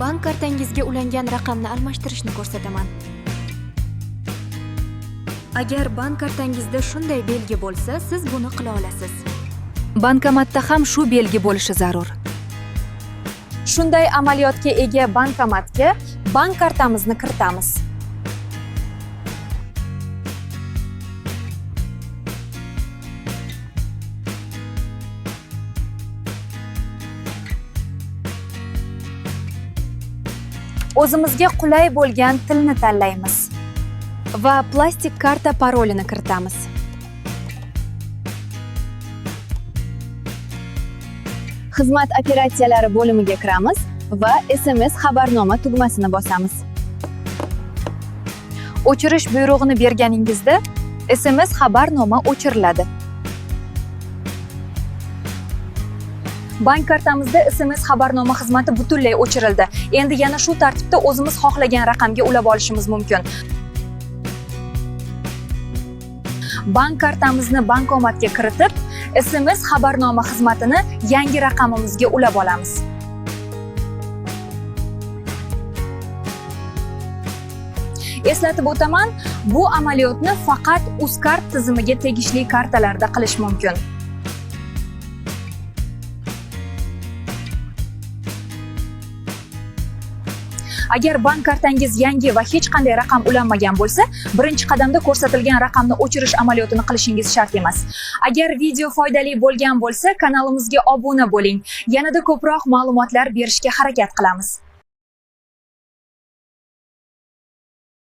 Bank kartangizga ulangan raqamni almashtirishni ko'rsataman. Agar bank kartangizda shunday belgi bo'lsa, siz buni qila olasiz. Bankomatda ham shu belgi bo'lishi zarur. Shunday amaliyotga ega bankomatga bank kartamizni kiritamiz. O'zimizga qulay bo'lgan tilni tanlaymiz va plastik karta parolini kiritamiz. Xizmat operatsiyalari bo'limiga kiramiz va SMS xabarnoma tugmasini bosamiz. O'chirish buyrug'ini berganingizda SMS xabarnoma o'chiriladi. Bank kartamizda SMS xabarnoma xizmati butunlay o'chirildi. Endi yana shu tartibda o'zimiz xohlagan raqamga ulab olishimiz mumkin. Bank kartamizni bankomatga kiritib, SMS xabarnoma xizmatini yangi raqamimizga ulab olamiz. Eslatib o'taman, bu amaliyotni faqat Uzcard tizimiga tegishli kartalarda qilish mumkin. Agar bank kartangiz yangi va hech qanday raqam ulanmagan bo'lsa, birinchi qadamda ko'rsatilgan raqamni o'chirish amaliyotini qilishingiz shart emas. Agar video foydali bo'lgan bo'lsa, kanalimizga obuna bo'ling. Yanada ko'proq ma'lumotlar berishga harakat qilamiz.